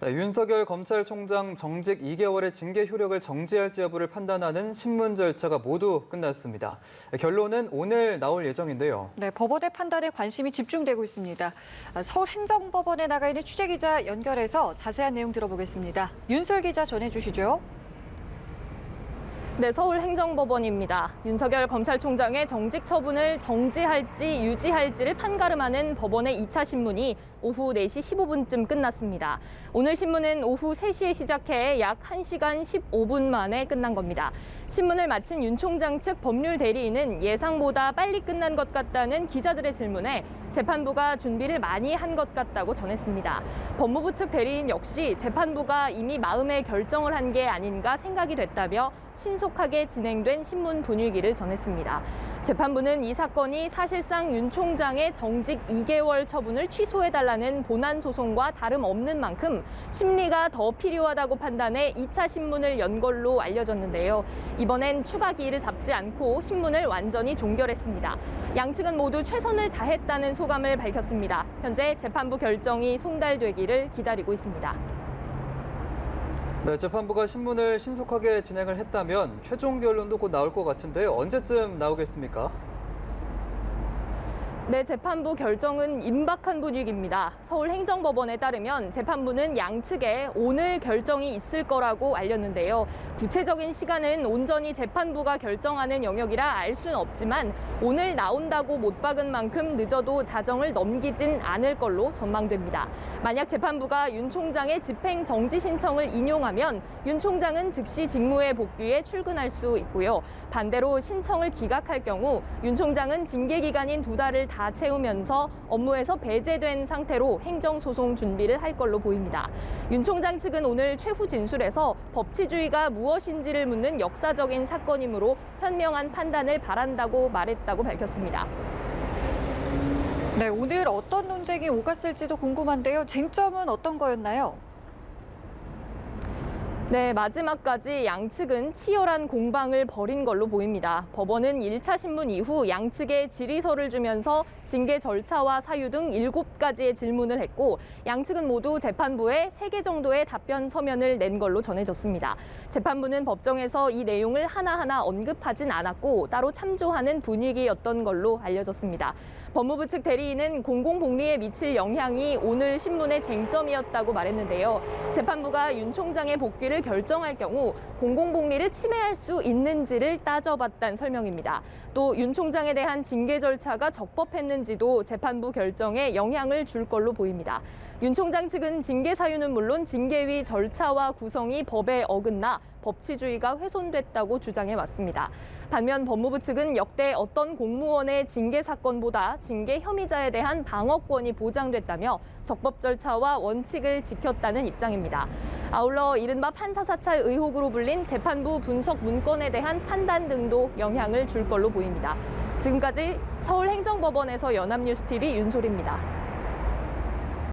네, 윤석열 검찰총장 정직 2개월의 징계 효력을 정지할지 여부를 판단하는 신문 절차가 모두 끝났습니다. 결론은 오늘 나올 예정인데요. 네, 법원의 판단에 관심이 집중되고 있습니다. 서울행정법원에 나가 있는 취재기자 연결해서 자세한 내용 들어보겠습니다. 윤솔 기자 전해주시죠. 네, 서울행정법원입니다. 윤석열 검찰총장의 정직 처분을 정지할지 유지할지를 판가름하는 법원의 2차 신문이 오후 4시 15분쯤 끝났습니다. 오늘 신문은 오후 3시에 시작해 약 1시간 15분 만에 끝난 겁니다. 신문을 마친 윤 총장 측 법률 대리인은 예상보다 빨리 끝난 것 같다는 기자들의 질문에 재판부가 준비를 많이 한 것 같다고 전했습니다. 법무부 측 대리인 역시 재판부가 이미 마음의 결정을 한 게 아닌가 생각이 됐다며 신속하게 진행된 신문 분위기를 전했습니다. 재판부는 이 사건이 사실상 윤 총장의 정직 2개월 처분을 취소해달라는 본안 소송과 다름없는 만큼 심리가 더 필요하다고 판단해 2차 신문을 연 걸로 알려졌는데요. 이번엔 추가 기일을 잡지 않고 신문을 완전히 종결했습니다. 양측은 모두 최선을 다했다는 소감을 밝혔습니다. 현재 재판부 결정이 송달되기를 기다리고 있습니다. 네, 재판부가 신문을 신속하게 진행을 했다면 최종 결론도 곧 나올 것 같은데요. 언제쯤 나오겠습니까? 네, 재판부 결정은 임박한 분위기입니다. 서울행정법원에 따르면 재판부는 양측에 오늘 결정이 있을 거라고 알렸는데요. 구체적인 시간은 온전히 재판부가 결정하는 영역이라 알 수는 없지만 오늘 나온다고 못 박은 만큼 늦어도 자정을 넘기진 않을 걸로 전망됩니다. 만약 재판부가 윤 총장의 집행 정지 신청을 인용하면 윤 총장은 즉시 직무에 복귀해 출근할 수 있고요. 반대로 신청을 기각할 경우 윤 총장은 징계 기간인 2달을 다 채우면서 업무에서 배제된 상태로 행정소송 준비를 할 걸로 보입니다. 윤 총장 측은 오늘 최후 진술에서 법치주의가 무엇인지를 묻는 역사적인 사건이므로 현명한 판단을 바란다고 말했다고 밝혔습니다. 네, 오늘 어떤 논쟁이 오갔을지도 궁금한데요. 쟁점은 어떤 거였나요? 네, 마지막까지 양측은 치열한 공방을 벌인 걸로 보입니다. 법원은 1차 신문 이후 양측에 질의서를 주면서 징계 절차와 사유 등 7가지의 질문을 했고 양측은 모두 재판부에 3개 정도의 답변 서면을 낸 걸로 전해졌습니다. 재판부는 법정에서 이 내용을 하나하나 언급하진 않았고 따로 참조하는 분위기였던 걸로 알려졌습니다. 법무부 측 대리인은 공공복리에 미칠 영향이 오늘 신문의 쟁점이었다고 말했는데요. 재판부가 윤 총장의 복귀를 결정할 경우 공공복리를 침해할 수 있는지를 따져봤다는 설명입니다. 또 윤 총장에 대한 징계 절차가 적법했는지도 재판부 결정에 영향을 줄 걸로 보입니다. 윤 총장 측은 징계 사유는 물론 징계위 절차와 구성이 법에 어긋나 법치주의가 훼손됐다고 주장해 왔습니다. 반면 법무부 측은 역대 어떤 공무원의 징계 사건보다 징계 혐의자에 대한 방어권이 보장됐다며 적법 절차와 원칙을 지켰다는 입장입니다. 아울러 이른바 판사사찰 의혹으로 불린 재판부 분석 문건에 대한 판단 등도 영향을 줄 걸로 보입니다. 지금까지 서울행정법원에서 연합뉴스TV 윤솔입니다.